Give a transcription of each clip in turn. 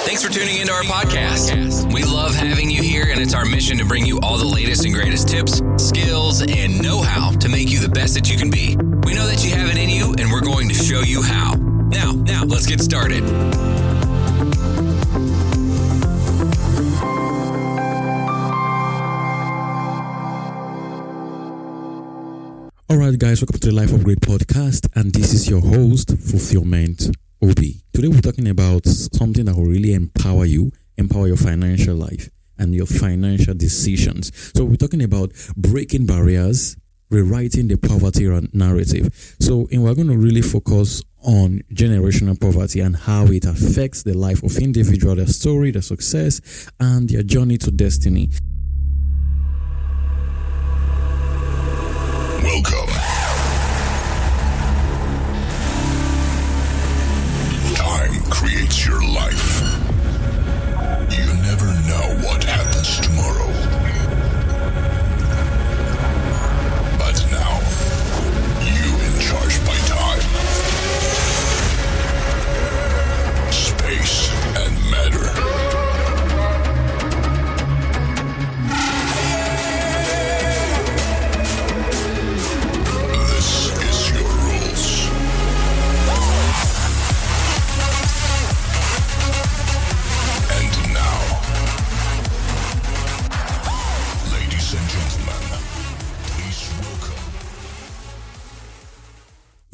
Thanks for tuning into our podcast. We love having you here, and it's our mission to bring you all the latest and greatest tips, skills, and know-how to make you the best that you can be. We know that you have it in you, and we're going to show you how. Now, let's get started. Alright guys, welcome to the Life Upgrade podcast, and this is your host, Fulfillment Obi. Today we're talking about something that will really empower you, empower your financial life and your financial decisions. So we're talking about breaking barriers, rewriting the poverty narrative. So we're going to really focus on generational poverty and how it affects the life of individual, their story, their success, and their journey to destiny. Welcome. Time creates your life. You never know what happens tomorrow. But now, you in charge by time, space, and matter.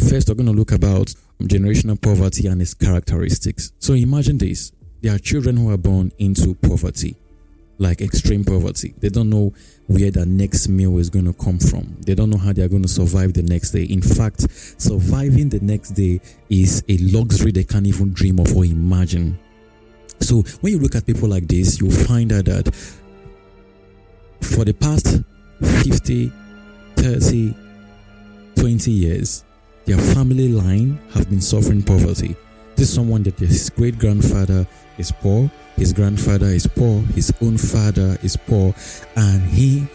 First, we're going to look about generational poverty and its characteristics. So imagine this. There are children who are born into poverty, like extreme poverty. They don't know where the next meal is going to come from. They don't know how they are going to survive the next day. In fact, surviving the next day is a luxury they can't even dream of or imagine. So when you look at people like this, you'll find out that for the past 50, 30, 20 years, their family line have been suffering poverty. This is someone that his great-grandfather is poor, his grandfather is poor, his own father is poor, and he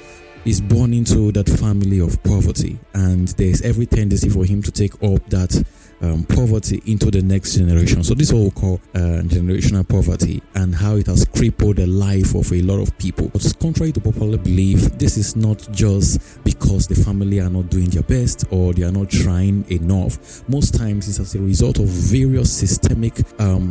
is born into that family of poverty. And there's every tendency for him to take up that poverty into the next generation. So this is what we call generational poverty, and how it has crippled the life of a lot of people. But contrary to popular belief, this is not just because the family are not doing their best or they are not trying enough. Most times it's as a result of various systemic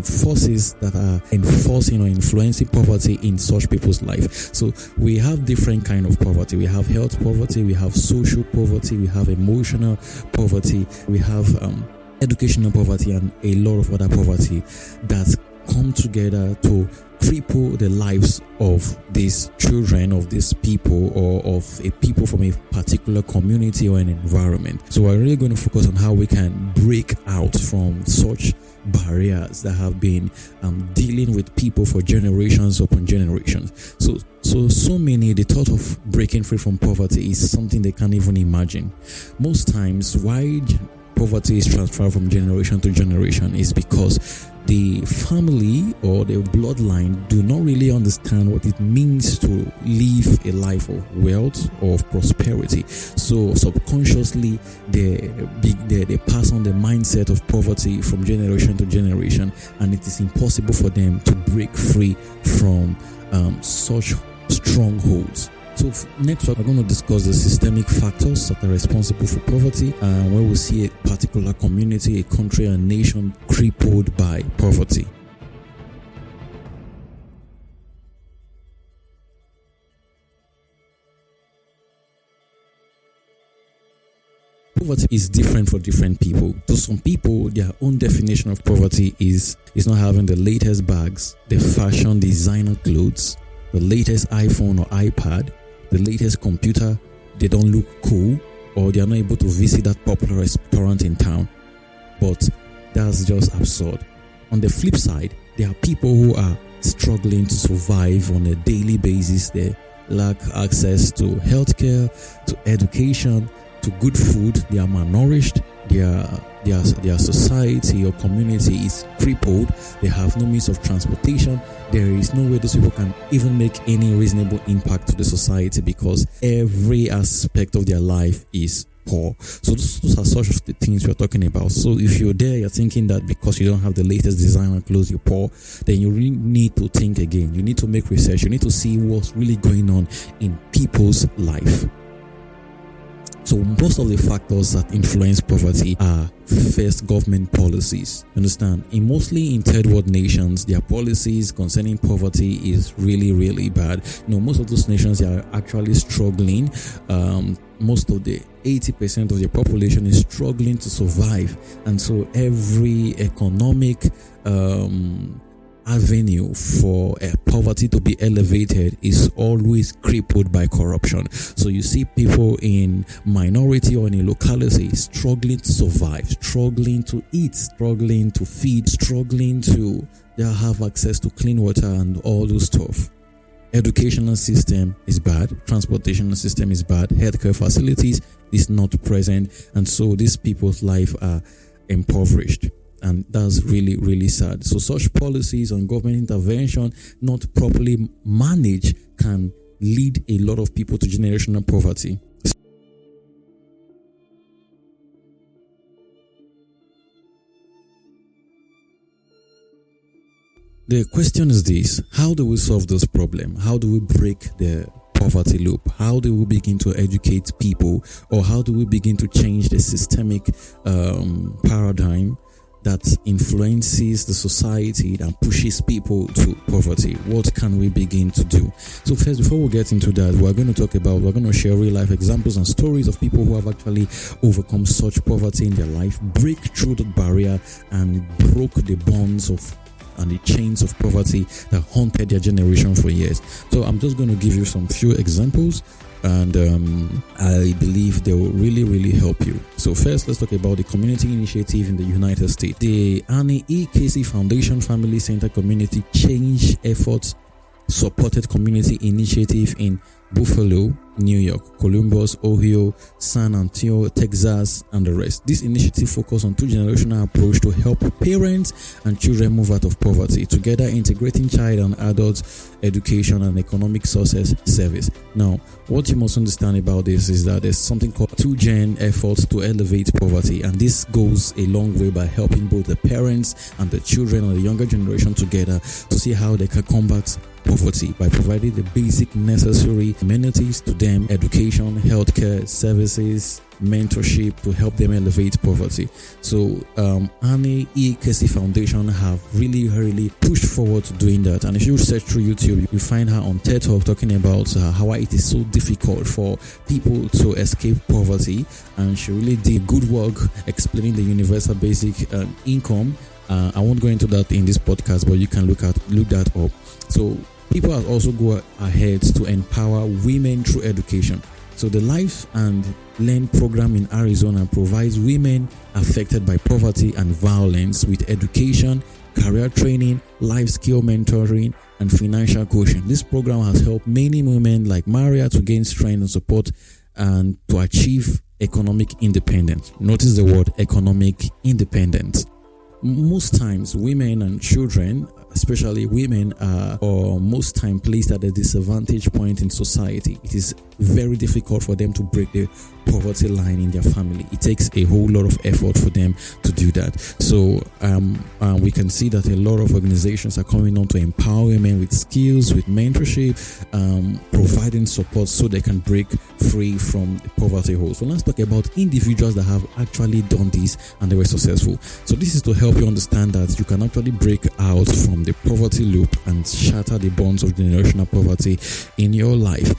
forces that are enforcing or influencing poverty in such people's life. So we have different kind of poverty. We have health poverty, we have social poverty, we have emotional poverty, we have educational poverty, and a lot of other poverty that come together to cripple the lives of these children, of these people, or of a people from a particular community or an environment. So we're really going to focus on how we can break out from such barriers that have been dealing with people for generations upon generations. So many, the thought of breaking free from poverty is something they can't even imagine. Most times, why poverty is transferred from generation to generation is because the family or the bloodline do not really understand what it means to live a life of wealth or of prosperity. So subconsciously they pass on the mindset of poverty from generation to generation, and it is impossible for them to break free from such strongholds. So next we're going to discuss the systemic factors that are responsible for poverty, where we see a particular community, a country, a nation crippled by poverty. Poverty is different for different people. To some people, their own definition of poverty is not having the latest bags, the fashion designer clothes, the latest iPhone or iPad, the latest computer. They don't look cool, or they are not able to visit that popular restaurant in town. But that's just absurd. On the flip side, there are people who are struggling to survive on a daily basis. They lack access to healthcare, to education, to good food. They are malnourished. Their society or community is crippled. They have no means of transportation. There is no way those people can even make any reasonable impact to the society, because every aspect of their life is poor. So those are such of the things we're talking about. So if you're there, you're thinking that because you don't have the latest designer clothes, you're poor, then you really need to think again. You need to make research. You need to see what's really going on in people's life. So most of the factors that influence poverty are first government policies. Understand? Mostly in third world nations, their policies concerning poverty is really, really bad. Most of those nations are actually struggling. Most of the 80% of the population is struggling to survive, and so every economic avenue for poverty to be elevated is always crippled by corruption. So you see people in minority or in a locality struggling to survive, struggling to eat, struggling to feed, struggling to have access to clean water and all those stuff. Educational system is bad, transportation system is bad, healthcare facilities is not present, and so these people's life are impoverished. And that's really, really sad. So such policies on government intervention not properly managed can lead a lot of people to generational poverty. The question is this: how do we solve this problem? How do we break the poverty loop? How do we begin to educate people, or how do we begin to change the systemic paradigm that influences the society and pushes people to poverty? What can we begin to do? So first, before we get into that, we're going to share real life examples and stories of people who have actually overcome such poverty in their life, break through the barrier and broke the bonds and the chains of poverty that haunted their generation for years. So I'm just going to give you some few examples, and I believe they will really, really help you. So first, let's talk about the community initiative in the United States. The Annie E. Casey Foundation Family Center Community Change Efforts supported community initiative in Buffalo, New York, Columbus, Ohio, San Antonio, Texas, and the rest. This initiative focuses on two-generational approach to help parents and children move out of poverty, together integrating child and adult education and economic success service. Now, what you must understand about this is that there's something called two-gen efforts to elevate poverty, and this goes a long way by helping both the parents and the children or the younger generation together to see how they can combat poverty by providing the basic necessary amenities to them: education, healthcare, services, mentorship to help them elevate poverty. So Annie E. Casey Foundation have really pushed forward to doing that. And if you search through YouTube, you find her on TED Talk talking about how it is so difficult for people to escape poverty, and she really did good work explaining the universal basic income. I won't go into that in this podcast, but you can look that up. So people have also go ahead to empower women through education. So the Life and Learn program in Arizona provides women affected by poverty and violence with education, career training, life skill mentoring, and financial coaching. This program has helped many women like Maria to gain strength and support and to achieve economic independence. Notice the word economic independence. Most times, women and children, especially women, are most time placed at a disadvantage point in society. It is very difficult for them to break the poverty line in their family. It takes a whole lot of effort for them to do that. So we can see that a lot of organizations are coming on to empower women with skills, with mentorship, providing support so they can break free from the poverty hole. So let's talk about individuals that have actually done this and they were successful. So this is to help you understand that you can actually break out from the poverty loop and shatter the bonds of generational poverty in your life.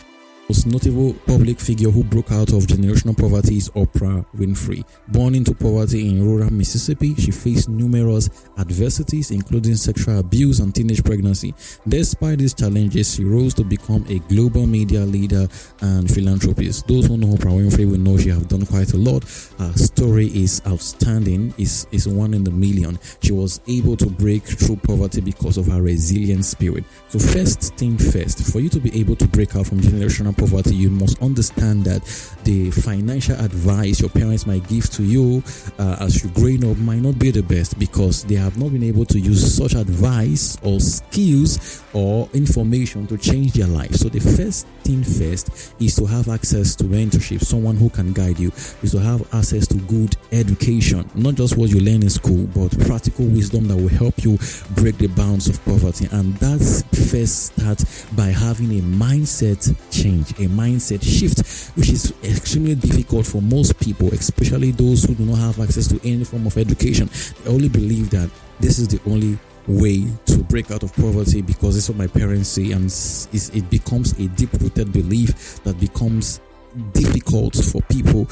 Most notable public figure who broke out of generational poverty is Oprah Winfrey. Born into poverty in rural Mississippi, she faced numerous adversities, including sexual abuse and teenage pregnancy. Despite these challenges, she rose to become a global media leader and philanthropist. Those who know Oprah Winfrey will know she has done quite a lot. Her story is outstanding, is one in a million. She was able to break through poverty because of her resilient spirit. So first thing first, for you to be able to break out from generational poverty, you must understand that the financial advice your parents might give to you as you're growing up might not be the best, because they have not been able to use such advice or skills or information to change their life. So the first thing first is to have access to mentorship, someone who can guide you, is to have access to good education, not just what you learn in school, but practical wisdom that will help you break the bounds of poverty. And that's first start by having a mindset change, a mindset shift, which is extremely difficult for most people, especially those who do not have access to any form of education. They only believe that this is the only way to break out of poverty because this is what my parents say, and it becomes a deep-rooted belief that becomes difficult for people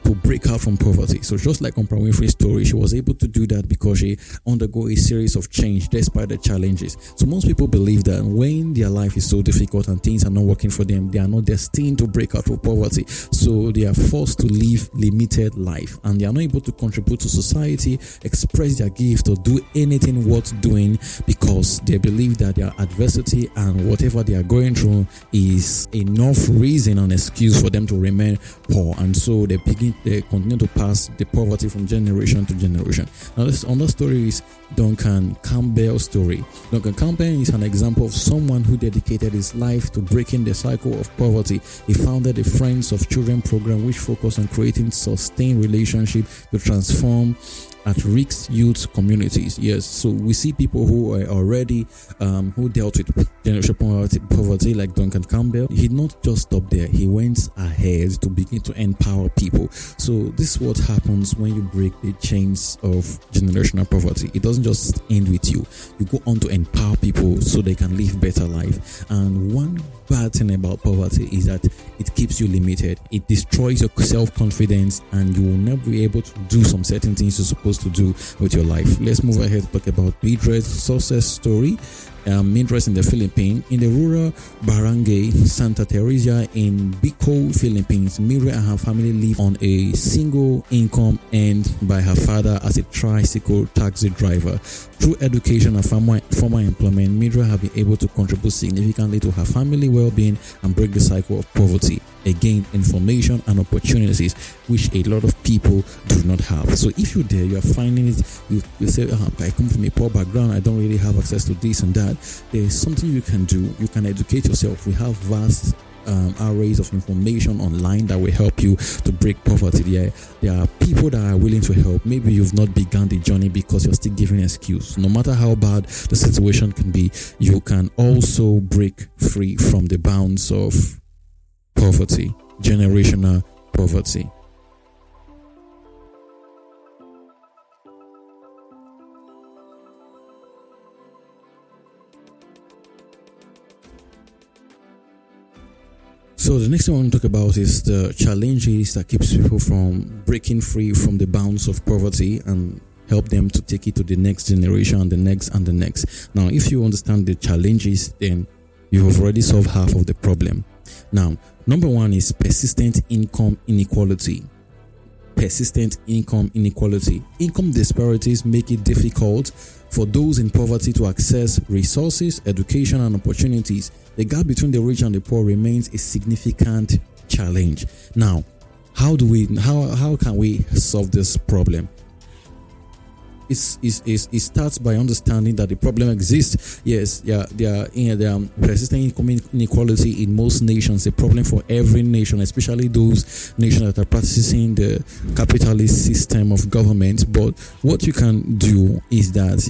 to break out from poverty. So just like Oprah Winfrey's story, she was able to do that because she undergo a series of change despite the challenges. So most people believe that when their life is so difficult and things are not working for them, they are not destined to break out of poverty. So they are forced to live limited life, and they are not able to contribute to society, express their gift, or do anything worth doing because they believe that their adversity and whatever they are going through is enough reason and excuse for them to remain poor. And so they continue to pass the poverty from generation to generation. Now, this another story is Duncan Campbell's story. Duncan Campbell is an example of someone who dedicated his life to breaking the cycle of poverty. He founded the Friends of Children program, which focused on creating sustained relationships to transform at-risk youth communities. Yes, so we see people who are already who dealt with generational poverty, like Duncan Campbell. He did not just stop there. He went ahead to begin to empower people. So this is what happens when you break the chains of generational poverty. It doesn't just end with you. You go on to empower people so they can live better life. And one bad thing about poverty is that it keeps you limited. It destroys your self-confidence, and you will never be able to do some certain things you're supposed to do with your life. Let's move ahead to talk about Mildred's success story. Mildred in the Philippines. In the rural barangay Santa Teresa in Bicol, Philippines, Mildred and her family live on a single income earned by her father as a tricycle taxi driver. Through education and formal employment, Mildred have been able to contribute significantly to her family well-being and break the cycle of poverty. Again, information and opportunities which a lot of people do not have. So if you're there, you're finding it, you say, I come from a poor background, I don't really have access to this and that. There's something you can do. You can educate yourself. We have vast arrays of information online that will help you to break poverty. There are people that are willing to help. Maybe you've not begun the journey because you're still giving an excuse. No matter how bad the situation can be, you can also break free from the bounds of poverty, generational poverty. So the next thing I want to talk about is the challenges that keeps people from breaking free from the bounds of poverty and help them to take it to the next generation and the next and the next. Now, if you understand the challenges, then you have already solved half of the problem. Now, number one is persistent income inequality. Persistent income inequality. Income disparities make it difficult for those in poverty to access resources, education, and opportunities. The gap between the rich and the poor remains a significant challenge. Now, how can we solve this problem? It starts by understanding that the problem exists. Yes, there are persistent income inequality in most nations, a problem for every nation, especially those nations that are practicing the capitalist system of government. But what you can do is that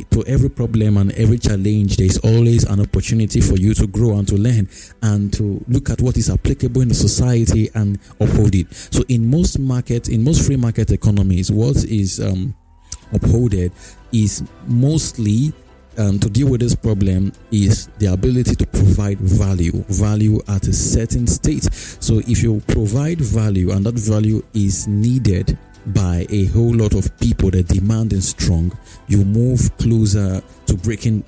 to every problem and every challenge, there is always an opportunity for you to grow and to learn and to look at what is applicable in the society and uphold it. So in most free market economies, what is upholded is mostly to deal with this problem is the ability to provide value at a certain state. So if you provide value and that value is needed by a whole lot of people, the demand is strong, you move closer to breaking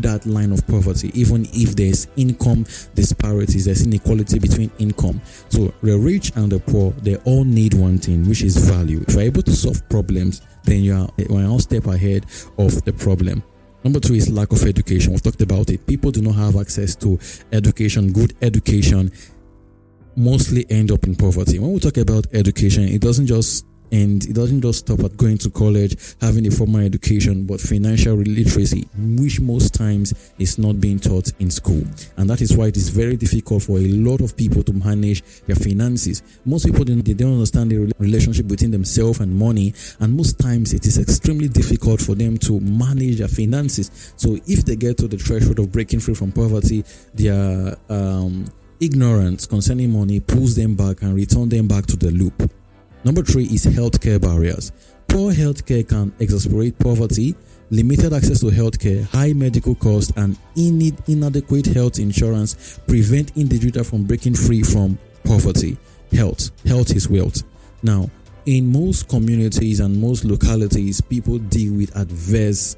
that line of poverty. Even if there's income disparities, there's inequality between income. So the rich and the poor, they all need one thing, which is value. If you're able to solve problems, then you're one step ahead of the problem. Number 2 is lack of education. We've talked about it. People do not have access to education, good education, mostly end up in poverty. When we talk about education, it doesn't just stop at going to college, having a formal education, but financial literacy, which most times is not being taught in school. And that is why it is very difficult for a lot of people to manage their finances. Most people, they don't understand the relationship between themselves and money, and most times it is extremely difficult for them to manage their finances. So if they get to the threshold of breaking free from poverty, their ignorance concerning money pulls them back and return them back to the loop. Number 3 is healthcare barriers. Poor healthcare can exacerbate poverty. Limited access to healthcare, high medical costs, and inadequate health insurance prevent individuals from breaking free from poverty. Health is wealth. Now, in most communities and most localities, people deal with adverse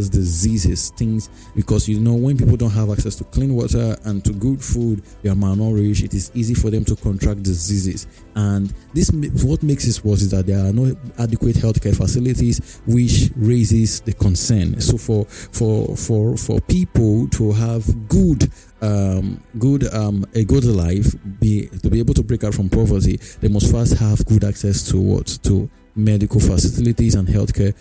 diseases, things, because when people don't have access to clean water and to good food, they are malnourished. It is easy for them to contract diseases, and what makes this worse is that there are no adequate healthcare facilities, which raises the concern. So for people to have a good life, to be able to break out from poverty, they must first have good access to medical facilities and healthcare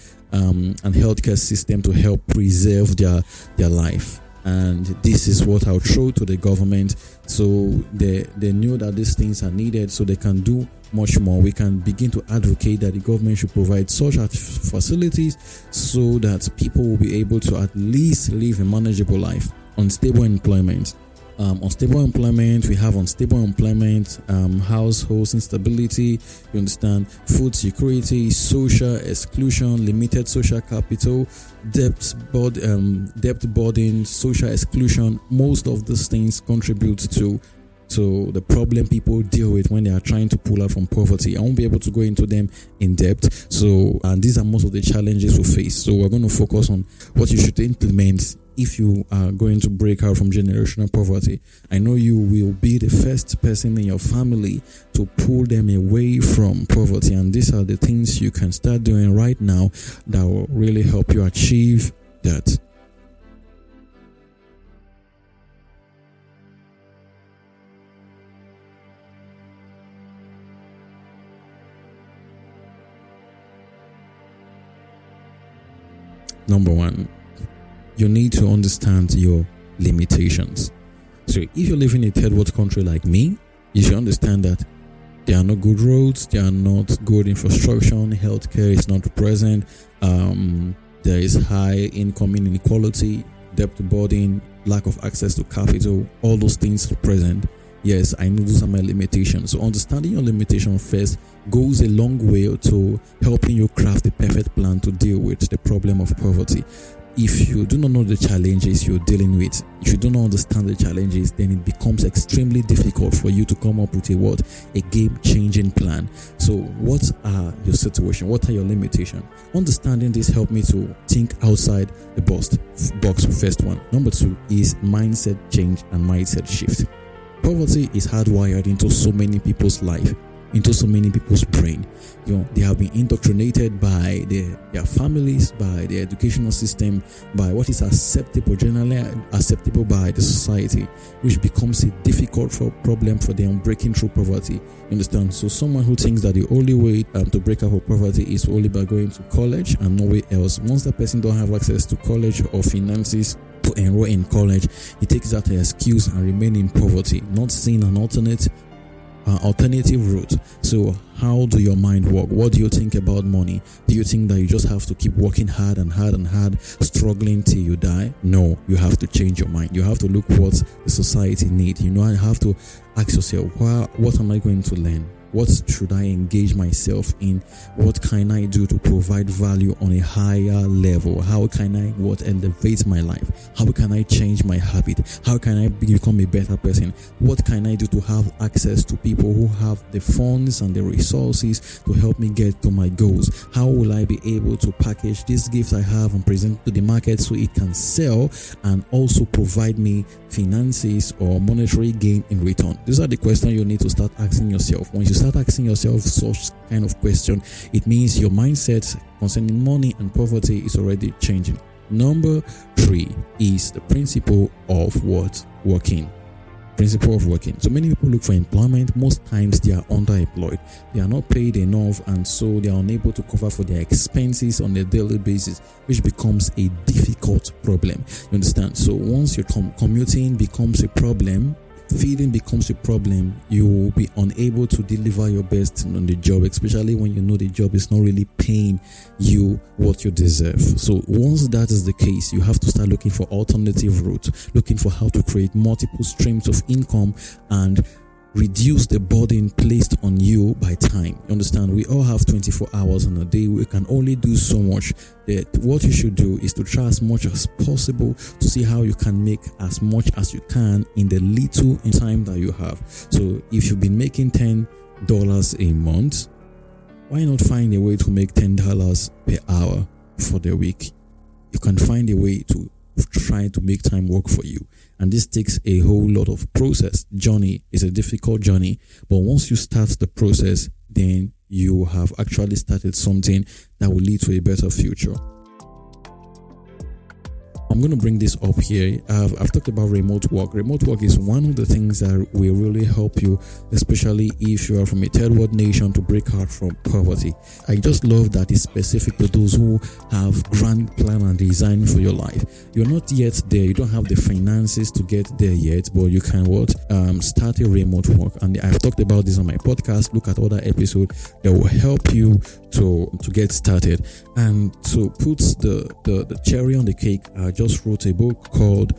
system to help preserve their life. And this is what I'll throw to the government, so they knew that these things are needed, so they can do much more. We can begin to advocate that the government should provide such facilities so that people will be able to at least live a manageable life. Unstable employment. We have unstable employment, household instability, you understand, food security, social exclusion, limited social capital, debt burden, social exclusion. Most of these things contribute to the problem people deal with when they are trying to pull out from poverty. I won't be able to go into them in depth. And these are most of the challenges we face. So we're going to focus on what you should implement if you are going to break out from generational poverty. I know you will be the first person in your family to pull them away from poverty, and these are the things you can start doing right now that will really help you achieve that. Number 1, you need to understand your limitations. So if you live in a third world country like me, you should understand that there are no good roads, there are not good infrastructure, healthcare is not present, there is high income inequality, debt burden, lack of access to capital, all those things are present. Yes, I know those are my limitations. So understanding your limitation first goes a long way to helping you craft the perfect plan to deal with the problem of poverty. If you do not know the challenges you're dealing with, if you do not understand the challenges, then it becomes extremely difficult for you to come up with a game-changing plan. So what are your situation? What are your limitations? Understanding this helped me to think outside the box. First one. Number 2 is mindset change and mindset shift. Poverty is hardwired into so many people's life, into so many people's brain. They have been indoctrinated by their families, by the educational system, by what is generally acceptable by the society, which becomes a difficult problem for them breaking through poverty. You understand? So someone who thinks that the only way to break out of poverty is only by going to college and nowhere else. Once that person don't have access to college or finances to enroll in college, he takes that as an excuse and remain in poverty, not seeing an alternative route. So how do your mind work? What do you think about money? Do you think that you just have to keep working hard and hard and hard, struggling till you die? No, you have to change your mind. You have to look what the society needs. You have to ask yourself, what am I going to learn? What should I engage myself in? What can I do to provide value on a higher level? How can I elevate my life? How can I change my habit? How can I become a better person? What can I do to have access to people who have the funds and the resources to help me get to my goals? How will I be able to package these gifts I have and present to the market so it can sell and also provide me finances or monetary gain in return? These are the questions you need to start asking yourself. Once you start asking yourself such kind of question, it means your mindset concerning money and poverty is already changing. Number 3 is the principle of what? Working. Principle of working. So many people look for employment. Most times they are underemployed. They are not paid enough, and so they are unable to cover for their expenses on a daily basis, which becomes a difficult problem. You understand? So once your commuting becomes a problem, feeding becomes a problem, you will be unable to deliver your best on the job, especially when you know the job is not really paying you what you deserve. So once that is the case, you have to start looking for alternative routes, looking for how to create multiple streams of income and reduce the burden placed on you by time. You understand? We all have 24 hours in a day. We can only do so much. That what you should do is to try as much as possible to see how you can make as much as you can in the little in time that you have. So if you've been making $10 a month, why not find a way to make $10 per hour for the week? You can find a way to try to make time work for you, and this takes a whole lot of process. Journey is a difficult journey, but once you start the process, then you have actually started something that will lead to a better future. I'm going to bring this up here. I've talked about remote work. Remote work is one of the things that will really help you, especially if you are from a third world nation, to break out from poverty. I just love that it's specific to those who have grand plan and design for your life. You're not yet there. You don't have the finances to get there yet, but you can start a remote work. And I've talked about this on my podcast. Look at other episodes that will help you to get started. And to put the cherry on the cake, I just wrote a book called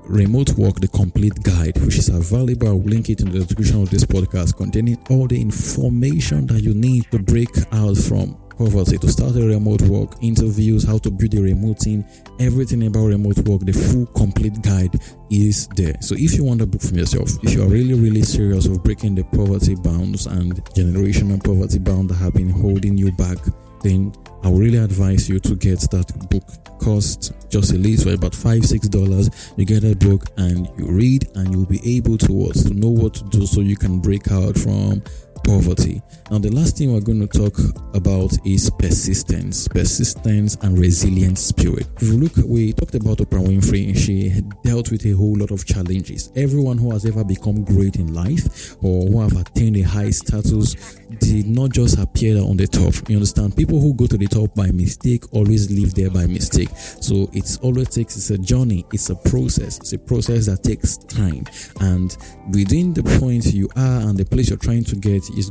Remote Work, The Complete Guide, which is available. I'll link it in the description of this podcast, containing all the information that you need to break out from poverty, to start a remote work, interviews, how to build a remote team, everything about remote work. The full complete guide is there. So if you want a book from yourself, if you are really, really serious of breaking the poverty bounds and generational poverty bound that have been holding you back, then I would really advise you to get that book. Costs just a little, about $5-6. You get a book and you read, and you'll be able to know what to do so you can break out from poverty. Now, the last thing we're going to talk about is persistence and resilient spirit. If you look, we talked about Oprah Winfrey. She dealt with a whole lot of challenges. Everyone who has ever become great in life or who have attained a high status did not just appear on the top. You understand? People who go to the top by mistake always live there by mistake. So it's a journey. It's a process. It's a process that takes time. And within the point you are and the place you're trying to get, you're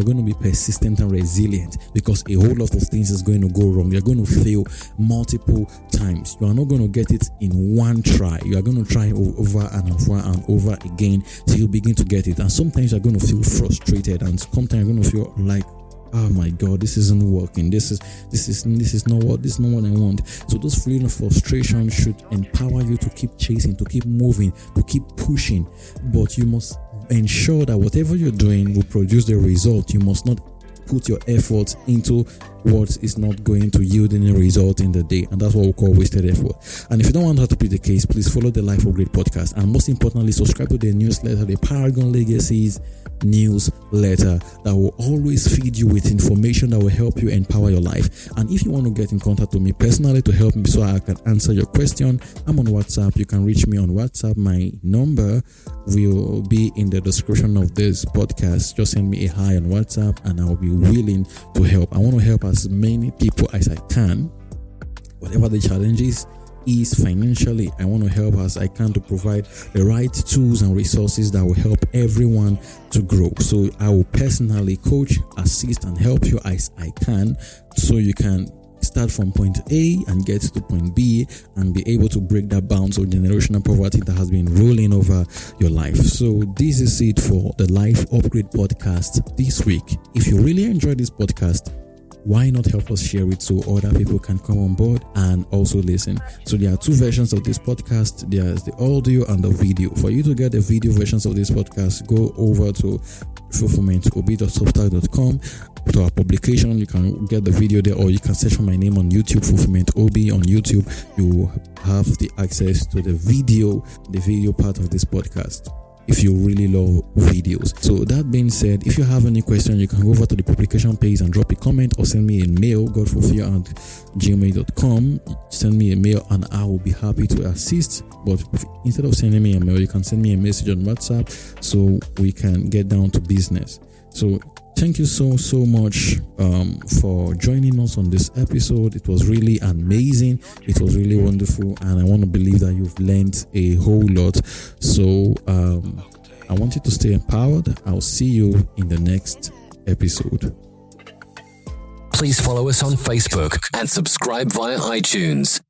going to be persistent and resilient, because a whole lot of things is going to go wrong. You're going to fail multiple times. You are not going to get it in one try. You are going to try over and over and over again till you begin to get it. And sometimes you're going to feel frustrated, and sometimes you're going to feel like, oh my God, this isn't working. This is not what I want. So those feelings of frustration should empower you to keep chasing, to keep moving, to keep pushing. But you must ensure that whatever you're doing will produce the result. You must not put your efforts into what is not going to yield any result in the day, and that's what we call wasted effort. And if you don't want that to be the case, please follow the Life of Great podcast, and most importantly, subscribe to the newsletter, the Paragon Legacies newsletter, that will always feed you with information that will help you empower your life. And if you want to get in contact with me personally to help me so I can answer your question, I'm on WhatsApp. You can reach me on WhatsApp. My number will be in the description of this podcast. Just send me a hi on WhatsApp and I'll be willing to help. I want to help as many people as I can, whatever the challenges is financially. I want to help as I can to provide the right tools and resources that will help everyone to grow. So I will personally coach, assist, and help you as I can, so you can start from point A and get to point B and be able to break that bounds of generational poverty that has been rolling over your life. So this is it for the Life Upgrade podcast this week. If you really enjoyed this podcast, why not help us share it so other people can come on board and also listen? So there are two versions of this podcast. There's the audio and the video. For you to get the video versions of this podcast, go over to fulfillmentob.substack.com to our publication. You can get the video there, or you can search for my name on YouTube, Fulfillment OB on YouTube. You have the access to the video part of this podcast. if you really love videos. So that being said, if you have any question, you can go over to the publication page and drop a comment or send me a mail, godfulfear@gmail.com. Send me a mail and I will be happy to assist. But instead of sending me a mail, you can send me a message on WhatsApp so we can get down to business. So thank you so much for joining us on this episode. It was really amazing. It was really wonderful, and I want to believe that you've learned a whole lot. So I want you to stay empowered. I'll see you in the next episode. Please follow us on Facebook and subscribe via iTunes.